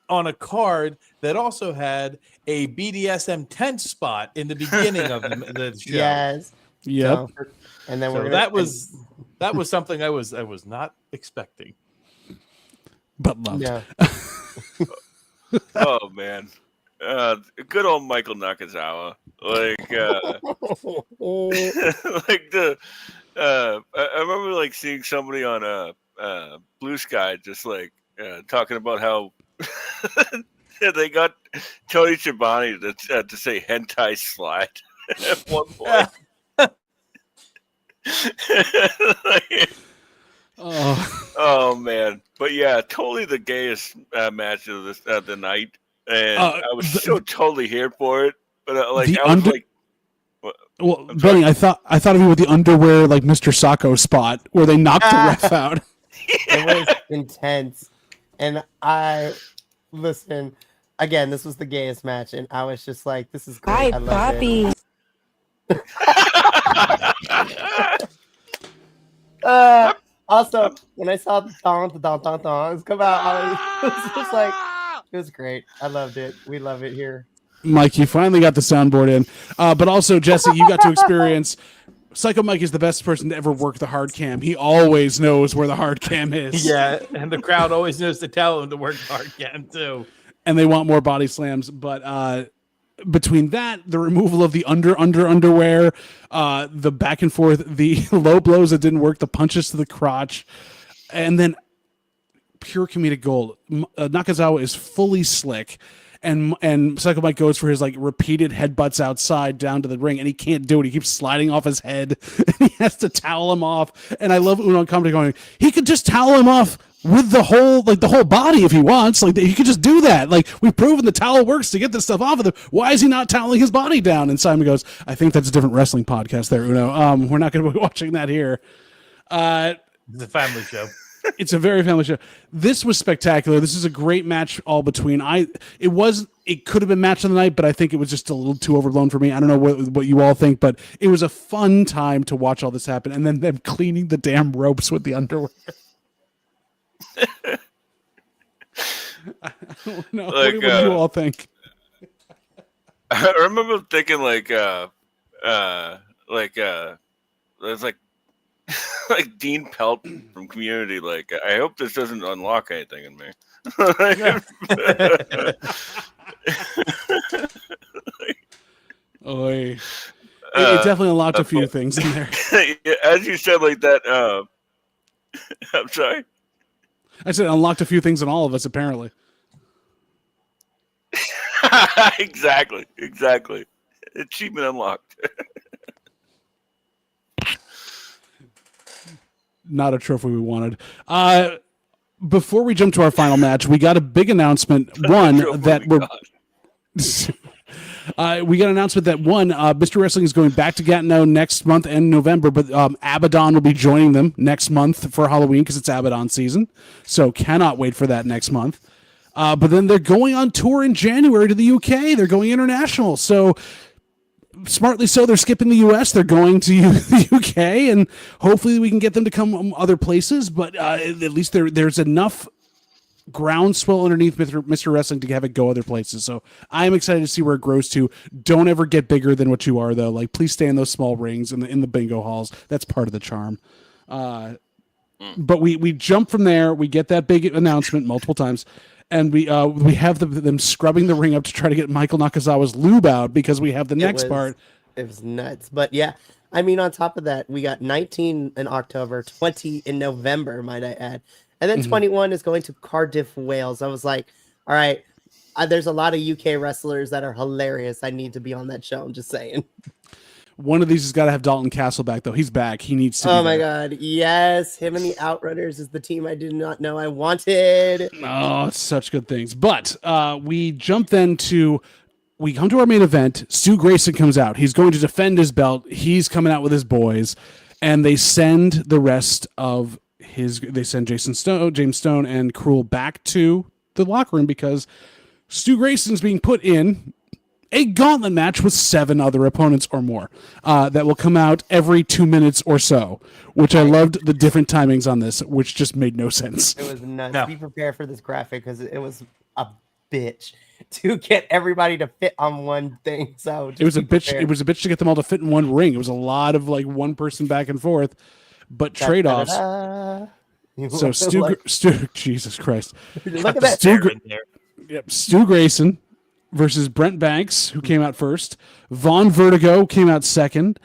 on a card that also had a BDSM tent spot in the beginning of the show. Yes. Yep. So, and then So that was something I was not expecting. But loved. Yeah. Oh man, good old Michael Nakazawa. Like, I remember like seeing somebody on Blue Sky just like talking about how they got Tony Schiavone to say hentai slide at one point. Oh man, but yeah, totally the gayest match of the night, and I was so totally here for it. But well, Benny, I thought of you with the underwear, like Mr. Sacco spot where they knocked the ref out. It was intense, and listen again. This was the gayest match, and I was just like, "This is great." I love it. Also, when I saw the dongs come out, it was just like, it was great. I loved it. We love it here. Mike, you finally got the soundboard in. But also, Jesse, you got to experience. Psycho Mike is the best person to ever work the hard cam. He always knows where the hard cam is. Yeah, and the crowd always knows to tell him to work the hard cam too. And they want more body slams, but between that, the removal of the underwear, the back and forth, the low blows that didn't work, the punches to the crotch, and then pure comedic gold. Nakazawa is fully slick, and Psycho Mike goes for his like repeated headbutts outside down to the ring, and he can't do it. He keeps sliding off his head, and he has to towel him off. And I love Uno comedy going, he could just towel him off with the whole body if he wants. Like, he could just do that. Like, we've proven the towel works to get this stuff off of him. Why is he not toweling his body down? And Simon goes, I think that's a different wrestling podcast there, Uno. We're not going to be watching that here. It's a family show. It's a very family show. This was spectacular. This is a great match all between. It could have been match of the night, but I think it was just a little too overblown for me. I don't know what you all think, but it was a fun time to watch all this happen. And then them cleaning the damn ropes with the underwear. I don't know. Like, what do you all think? I remember thinking there's like Dean Pelt from Community. Like, I hope this doesn't unlock anything in me. It definitely unlocked a few things in there. As you said, like that. I'm sorry. I said unlocked a few things in all of us, apparently. Exactly. Achievement unlocked. Not a trophy we wanted. Before we jump to our final match, we got a big announcement. We got an announcement that Mr. Wrestling is going back to Gatineau next month and November, but Abaddon will be joining them next month for Halloween because it's Abaddon season. So cannot wait for that next month. But then they're going on tour in January to the UK. They're going international. So smartly so, they're skipping the US. They're going to the UK, and hopefully we can get them to come other places. But at least there's enough groundswell underneath Mr. Wrestling to have it go other places. So I'm excited to see where it grows to. Don't ever get bigger than what you are, though. Like, please stay in those small rings in the bingo halls. That's part of the charm. But we jump from there. We get that big announcement multiple times, and we have them scrubbing the ring up to try to get Michael Nakazawa's lube out because we have the next part. It was nuts. But yeah, I mean, on top of that, we got 19 in October, 20 in November, might I add. And then 21 is going to Cardiff, Wales. I was like, all right, there's a lot of UK wrestlers that are hilarious. I need to be on that show. I'm just saying. One of these has got to have Dalton Castle back, though. He's back. He needs to be Oh, my there. God. Yes. Him and the Outrunners is the team I did not know I wanted. Oh, it's such good things. But we jump then to... We come to our main event. Stu Grayson comes out. He's going to defend his belt. He's coming out with his boys. And they send the rest of they send James Stone, and Cruel back to the locker room because Stu Grayson's being put in a gauntlet match with 7 other opponents or more that will come out every 2 minutes or so, which I loved the different timings on this, which just made no sense. It was nuts. No. Be prepared for this graphic because it was a bitch to get everybody to fit on one thing. So It was a bitch. prepared. It was a bitch to get them all to fit in one ring. It was a lot of like one person back and forth, but trade-offs. So Stu, Jesus Christ. Look at that. Stu Grayson versus Brent Banks, who came out first. Von Vertigo came out second.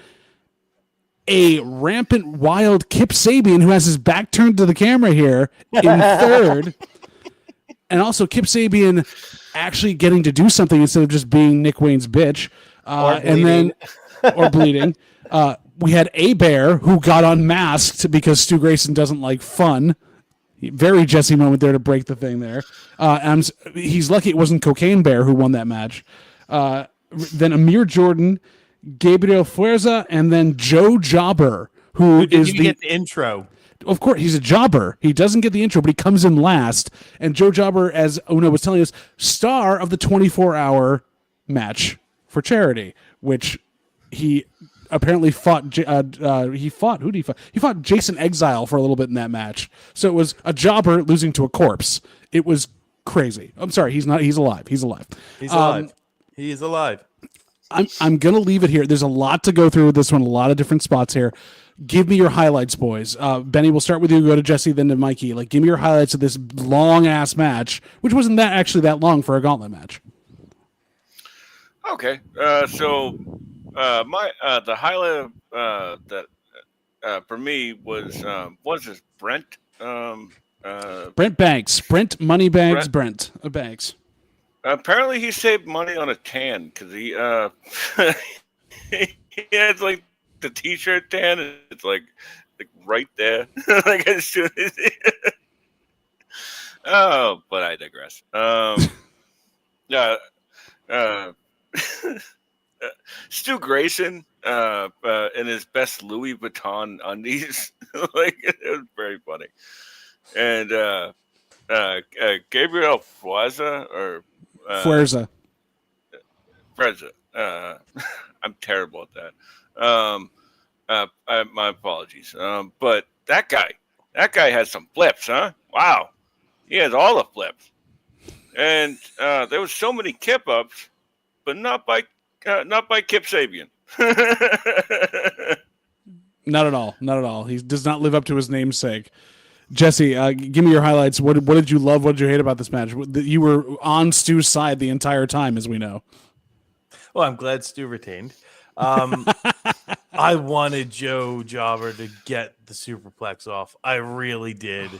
A rampant, wild Kip Sabian, who has his back turned to the camera here, in third. And also Kip Sabian actually getting to do something instead of just being Nick Wayne's bitch. Or bleeding. We had A Bear, who got unmasked because Stu Grayson doesn't like fun. Very Jesse moment there to break the thing there. He's lucky it wasn't Cocaine Bear who won that match. Then Amir Jordan, Gabriel Fuerza, and then Joe Jobber, who is get the intro. Of course, he's a jobber. He doesn't get the intro, but he comes in last. And Joe Jobber, as Uno was telling us, star of the 24-hour match for charity, which he apparently fought. He fought Jason Exile for a little bit in that match. So it was a jobber losing to a corpse. It was crazy. I'm sorry, he's not. He's alive. He's alive. He's alive. He's alive. I'm gonna leave it here. There's a lot to go through with this one. A lot of different spots here. Give me your highlights, boys. Benny, we'll start with you. Go to Jesse, then to Mikey. Like, give me your highlights of this long ass match, which wasn't that long for a gauntlet match. Okay, so the highlight that for me was this Brent Brent Banks, Brent Moneybags, Brent Banks. Apparently, he saved money on a tan because he he has like the t-shirt tan. And it's like right there, like as soon as oh, but I digress. Stu Grayson in his best Louis Vuitton undies, like it was very funny, and Gabriel Fuerza. I'm terrible at that. My apologies. But that guy has some flips, huh? Wow, he has all the flips, and there was so many kip ups, but not by Kip Sabian. Not at all. He does not live up to his namesake. Jesse, give me your highlights. What did you love? What did you hate about this match? You were on Stu's side the entire time, as we know. Well, I'm glad Stu retained. I wanted Joe Jobber to get the superplex off. I really did.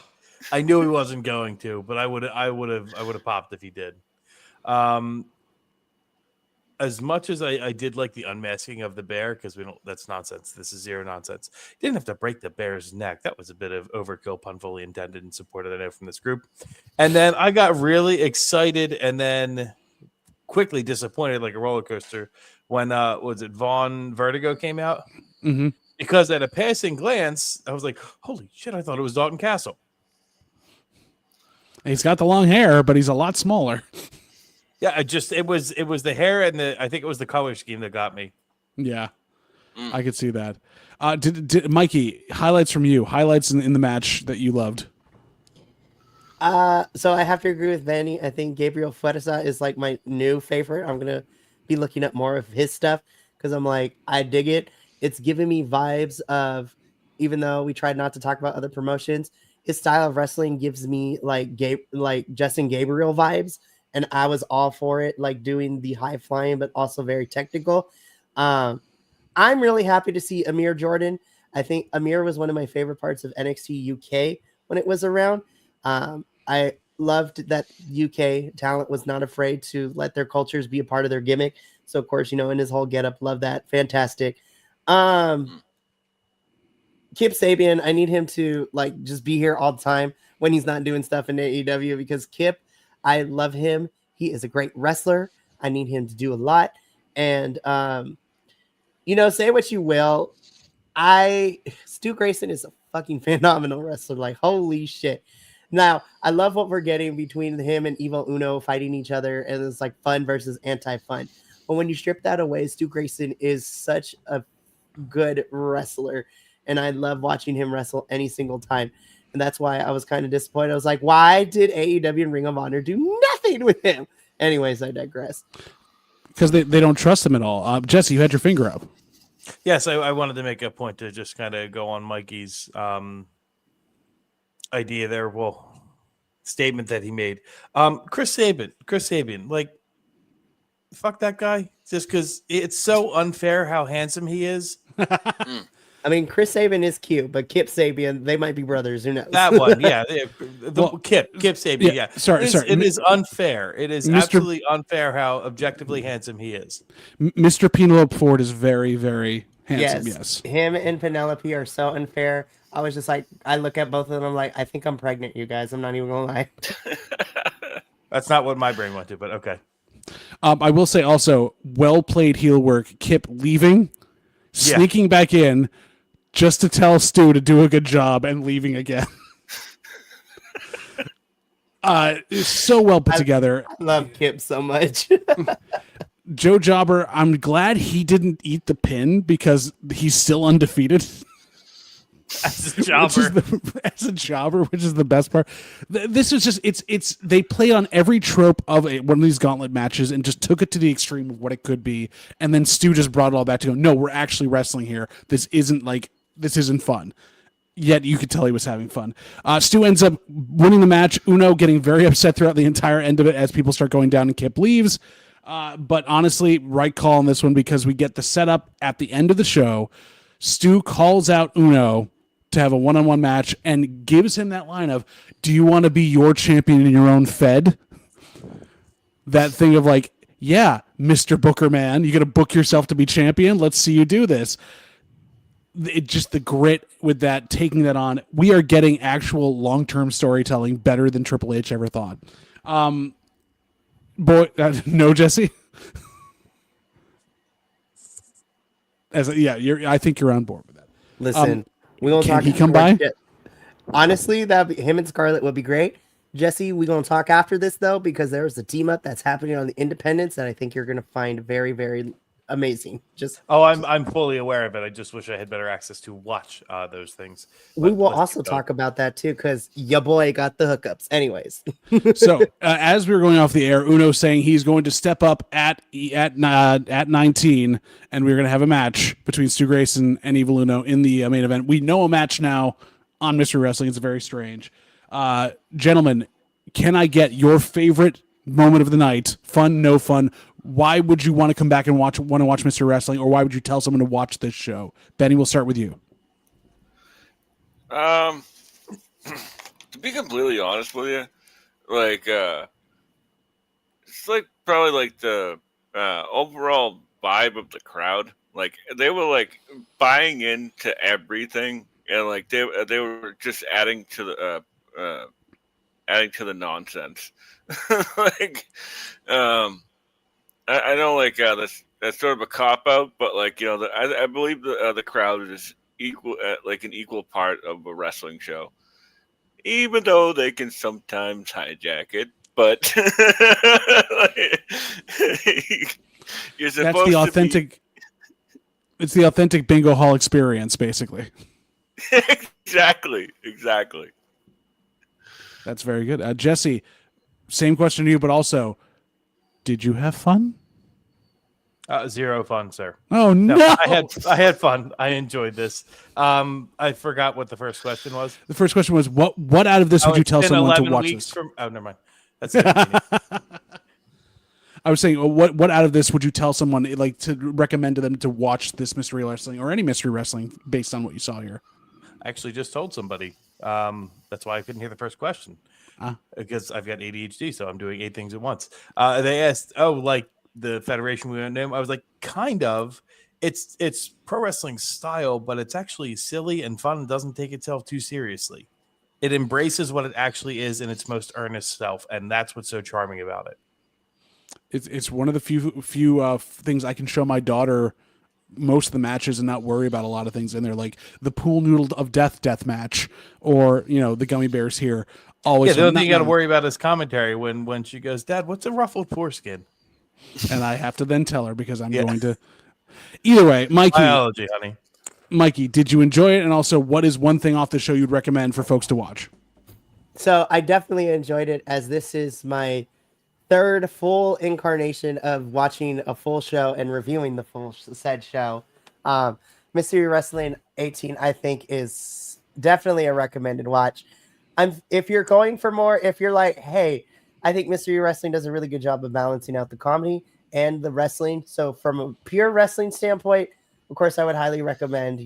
I knew he wasn't going to, but I would have popped if he did. As much as I did like the unmasking of the bear, because that's nonsense. This is zero nonsense. He didn't have to break the bear's neck. That was a bit of overkill, pun fully intended and supported, I know, from this group. And then I got really excited and then quickly disappointed like a roller coaster when Von Vertigo came out. Mm-hmm. Because at a passing glance, I was like, holy shit, I thought it was Dalton Castle. He's got the long hair, but he's a lot smaller. Yeah, it was the hair and I think it was the color scheme that got me. Yeah, I could see that. Did Mikey, highlights from you? Highlights in the match that you loved? So I have to agree with Vanny. I think Gabriel Fuerza is like my new favorite. I'm gonna be looking up more of his stuff because I'm like, I dig it. It's giving me vibes of, even though we tried not to talk about other promotions, his style of wrestling gives me like Justin Gabriel vibes, and I was all for it, like doing the high flying but also very technical. Um, I'm really happy to see Amir Jordan. I think Amir was one of my favorite parts of NXT UK when it was around. I loved that UK talent was not afraid to let their cultures be a part of their gimmick. So of course, in his whole getup, love that. Fantastic. Kip Sabian, I need him to like just be here all the time when he's not doing stuff in AEW, because Kip, I love him. He is a great wrestler. I need him to do a lot. And say what you will, Stu Grayson is a fucking phenomenal wrestler. Like, holy shit. Now, I love what we're getting between him and Evil Uno fighting each other, and it's like fun versus anti-fun. But when you strip that away, Stu Grayson is such a good wrestler, and I love watching him wrestle any single time. And that's why I was kind of disappointed. I was like, why did AEW and Ring of Honor do nothing with him? Anyways, I digress. Because they don't trust him at all. Jesse, you had your finger up. Yes, I wanted to make a point to just kind of go on Mikey's idea there. Well, statement that he made. Chris Sabian, like, fuck that guy. Just because it's so unfair how handsome he is. I mean, Chris Sabian is cute, but Kip Sabian, they might be brothers. Who knows? That one, yeah. Kip Sabian, yeah. Sorry. It is unfair. It is absolutely unfair how objectively handsome he is. Mr. Penelope Ford is very, very handsome, yes. Him and Penelope are so unfair. I was just like, I look at both of them, I'm like, I think I'm pregnant, you guys. I'm not even going to lie. That's not what my brain went to, but okay. I will say also, well-played heel work. Kip leaving, sneaking back in, just to tell Stu to do a good job, and leaving again. It's so well put together. I love Kip so much. Joe Jobber, I'm glad he didn't eat the pin because he's still undefeated. As a jobber, which is the best part. This is just it's they play on every trope of one of these gauntlet matches and just took it to the extreme of what it could be, and then Stu just brought it all back to go, no, we're actually wrestling here. This isn't fun. Yet you could tell he was having fun. Stu ends up winning the match. Uno getting very upset throughout the entire end of it as people start going down and Kip leaves. But honestly, right call on this one, because we get the setup at the end of the show. Stu calls out Uno to have a one-on-one match and gives him that line of, do you want to be your champion in your own fed? That thing of like, yeah, Mr. Booker man, you got to book yourself to be champion. Let's see you do this. It just the grit with that, taking that on. We are getting actual long-term storytelling better than Triple H ever thought. No, Jesse. I think you're on board with that. Listen, we gonna can talk. He come by? Honestly, him and Scarlett would be great. Jesse, we're gonna talk after this though, because there's a team up that's happening on the Independence that I think you're gonna find very, very amazing. I'm fully aware of it. I just wish I had better access to watch those things. We will also talk about that too, because your boy got the hookups. Anyways, so as we were going off the air, Uno saying he's going to step up at 19, and we're going to have a match between Stu Grayson and Evil Uno in the main event. We know a match now on Mr. Wrestling. It's very strange. Gentlemen, can I get your favorite moment of the night? Fun, no fun. Why would you want to come back and want to watch Mr. Wrestling, or why would you tell someone to watch this show? Benny, we'll start with you. To be completely honest with you, like it's like probably like the overall vibe of the crowd. Like they were like buying into everything, and like they were just adding to the nonsense. Like I know, like that's sort of a cop out, but like I believe the crowd is equal, like an equal part of a wrestling show, even though they can sometimes hijack it. But you're supposed That's the authentic. It's the authentic bingo hall experience, basically. Exactly. That's very good. Jesse, same question to you, but also, did you have fun? Zero fun, sir. Oh no! I had fun. I enjoyed this. I forgot what the first question was. The first question was, what out of this would you tell someone to watch this? Oh, never mind. That's I was saying, what out of this would you tell someone like to recommend to them to watch this mystery wrestling or any mystery wrestling based on what you saw here? I actually just told somebody. That's why I couldn't hear the first question because I've got ADHD, so I'm doing 8 things at once. They asked, like the federation we went in. I was like, kind of. It's pro wrestling style, but it's actually silly and fun and doesn't take itself too seriously. It embraces what it actually is in its most earnest self, and that's what's so charming about it. It's one of the few things I can show my daughter most of the matches and not worry about a lot of things in there, like the pool noodle of death match, or the gummy bears here. Always, the only thing you got to worry about is commentary when she goes, "Dad, what's a ruffled foreskin?" And I have to then tell her because I'm going to. Either way, Mikey. Biology, honey. Mikey, did you enjoy it? And also, what is one thing off the show you'd recommend for folks to watch? So I definitely enjoyed it, as this is my 3rd full incarnation of watching a full show and reviewing the full said show. Mystery Wrestling 18, I think, is definitely a recommended watch. If you're going for more, if you're like, hey, I think Mystery Wrestling does a really good job of balancing out the comedy and the wrestling. So from a pure wrestling standpoint, of course, I would highly recommend,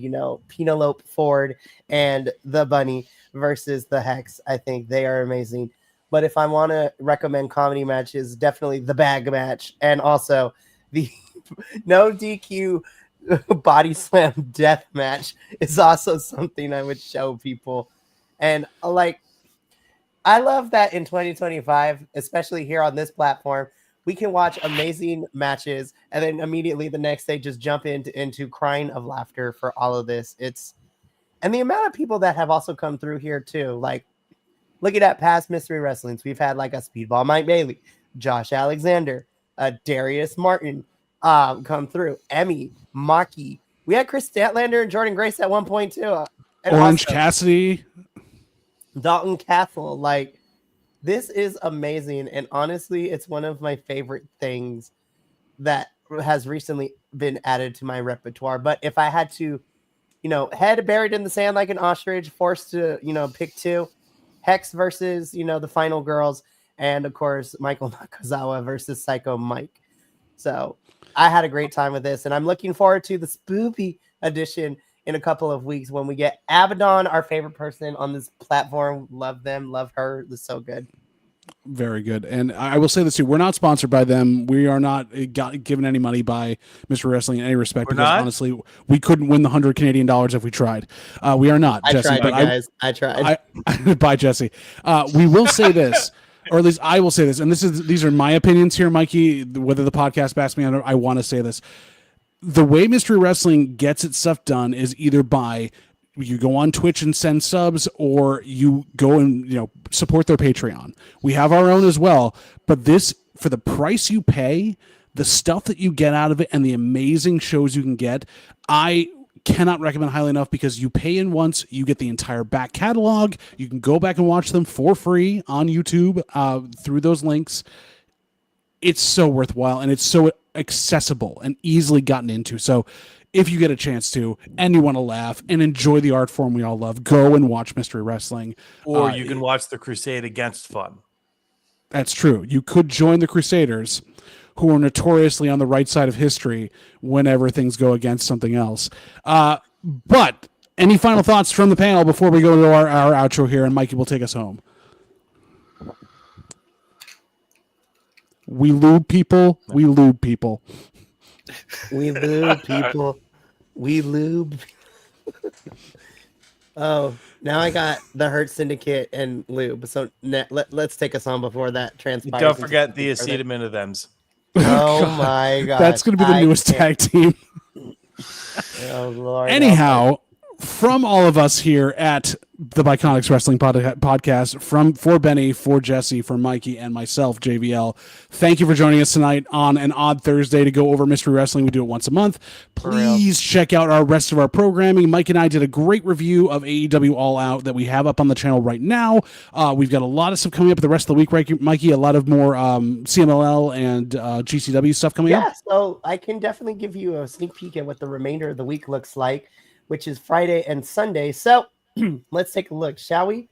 Penelope Ford and the Bunny versus the Hex. I think they are amazing. But if I want to recommend comedy matches, definitely the bag match, and also the no DQ body slam death match is also something I would show people. And I love that in 2025, especially here on this platform, we can watch amazing matches and then immediately the next day just jump into crying of laughter for all of this. And the amount of people that have also come through here too, like looking at past mystery wrestlings, we've had like a Speedball Mike Bailey, Josh Alexander, Darius Martin come through, Emmy, Maki. We had Chris Statlander and Jordan Grace at one point too. Orange Cassidy, Dalton Castle. This is amazing, and honestly, it's one of my favorite things that has recently been added to my repertoire. But if I had to, head buried in the sand like an ostrich, forced to, pick 2, Hex versus, the Final Girls, and of course, Michael Nakazawa versus Psycho Mike. So I had a great time with this, and I'm looking forward to the spoopy edition in a couple of weeks when we get Abaddon, our favorite person on this platform. Love them, love her. It's so good. Very good. And I will say this too: we're not sponsored by them. We are not given any money by Mr. Wrestling in any respect, because honestly, we couldn't win the $100 Canadian if we tried. We are not, Jesse. I tried. Bye, Jesse. We will say this. Or at least I will say this, and these are my opinions here, Mikey. Whether the podcast backs me on it, I want to say this. The way Mystery Wrestling gets its stuff done is either by you go on Twitch and send subs, or you go and support their Patreon. We have our own as well, but this, for the price you pay, the stuff that you get out of it, and the amazing shows you can get, I cannot recommend highly enough, because you pay in once, you get the entire back catalog. You can go back and watch them for free on YouTube through those links. It's so worthwhile, and it's so accessible and easily gotten into. So if you get a chance to, and you want to laugh and enjoy the art form we all love, go and watch Mystery Wrestling. Or you can watch the Crusade Against Fun. That's true. You could join the Crusaders, who are notoriously on the right side of history whenever things go against something else. But any final thoughts from the panel before we go to our outro here, and Mikey will take us home? We lube people. We lube people. We lube people. We lube. Oh, now I got the Hurt Syndicate and lube. So let's take us on before that transpires. Don't forget the acetaminophen. Oh my God. That's going to be the newest tag team. Oh Lord. Anyhow, from all of us here at the Bi-Conics Wrestling Podcast, for Benny, for Jesse, for Mikey, and myself, JVL, thank you for joining us tonight on an odd Thursday to go over Mystery Wrestling. We do it once a month. Please check out our rest of our programming. Mike and I did a great review of AEW All Out that we have up on the channel right now. We've got a lot of stuff coming up the rest of the week, right, Mikey? A lot of more CMLL and GCW stuff coming up? Yeah, so I can definitely give you a sneak peek at what the remainder of the week looks like, which is Friday and Sunday. So let's take a look, shall we?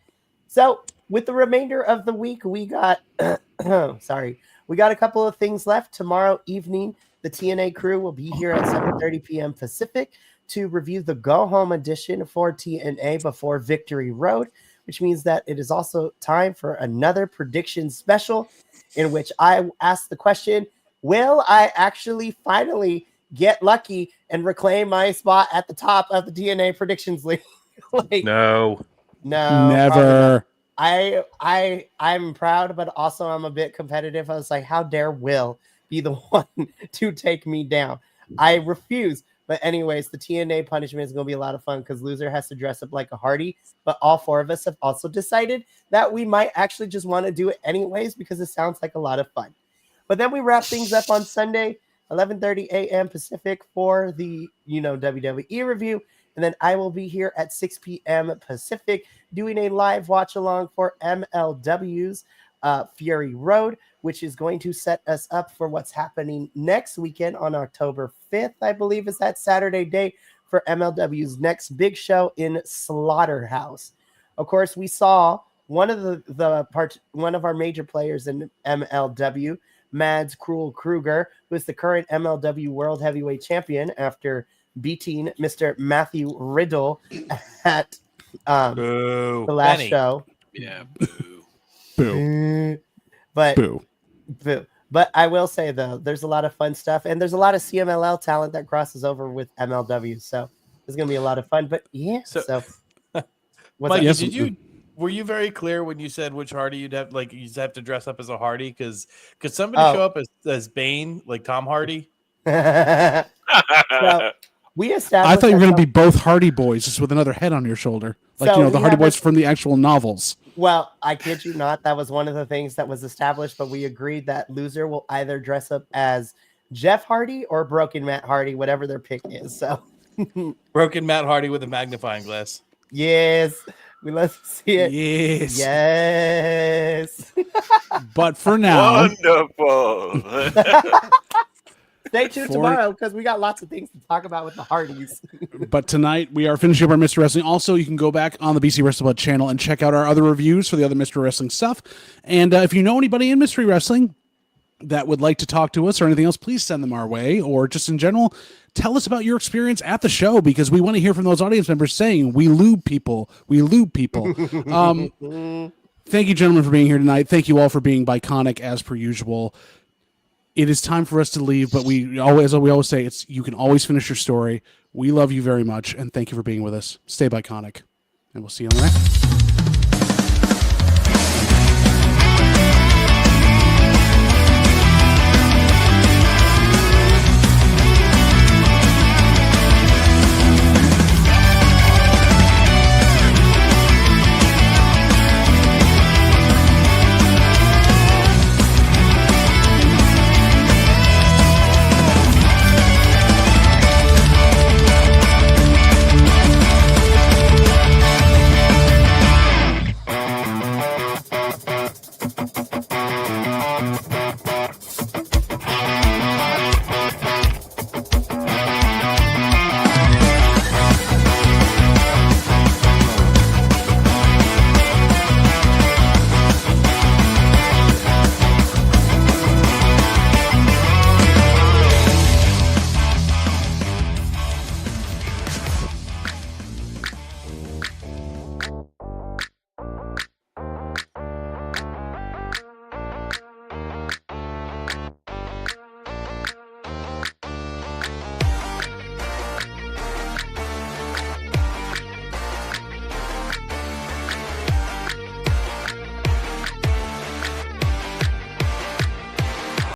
So with the remainder of the week, we got, we got a couple of things left. Tomorrow evening, the TNA crew will be here at 7:30 p.m. Pacific to review the go-home edition for TNA before Victory Road, which means that it is also time for another prediction special in which I ask the question, will I actually finally get lucky and reclaim my spot at the top of the TNA predictions league? No, never. I'm proud, but also I'm a bit competitive. I was like, how dare Will be the one to take me down? I refuse. But anyways, the TNA punishment is going to be a lot of fun because loser has to dress up like a Hardy. But all four of us have also decided that we might actually just want to do it anyways because it sounds like a lot of fun. But then we wrap things up on Sunday, 11:30 a.m. Pacific for the, WWE review. And then I will be here at 6 p.m. Pacific doing a live watch along for MLW's Fury Road, which is going to set us up for what's happening next weekend on October 5th, I believe is that Saturday date for MLW's next big show in Slaughterhouse. Of course, we saw one of our major players in MLW, Mads Cruel Kruger, who is the current MLW World Heavyweight Champion after beating Mr. Matthew Riddle at the last show. Yeah, Boo. But Boo. boo. But I will say though, there's a lot of fun stuff, and there's a lot of CMLL talent that crosses over with MLW. So it's gonna be a lot of fun. But yeah, so Mikey, were you very clear when you said which Hardy you'd have? Like, you'd have to dress up as a Hardy because could somebody show up as Bane, like Tom Hardy? So, we established. I thought you were going to be both Hardy Boys, just with another head on your shoulder, like the Hardy Boys from the actual novels. Well, I kid you not, that was one of the things that was established, but we agreed that loser will either dress up as Jeff Hardy or Broken Matt Hardy, whatever their pick is. So, Broken Matt Hardy with a magnifying glass. yes, we let's see it. Yes. But for now, wonderful. Stay tuned tomorrow because we got lots of things to talk about with the Hardys. But tonight we are finishing up our Mr. Wrestling. Also, you can go back on the BC Wrestling channel and check out our other reviews for the other Mr. Wrestling stuff. And if you know anybody in Mystery Wrestling that would like to talk to us or anything else, please send them our way. Or just in general, tell us about your experience at the show because we want to hear from those audience members saying, we lube people. We lube people. Thank you, gentlemen, for being here tonight. Thank you all for being Bi-Conic as per usual. It is time for us to leave, but we always say, you can always finish your story. We love you very much, and thank you for being with us. Stay Bi-Conic, and we'll see you on the next.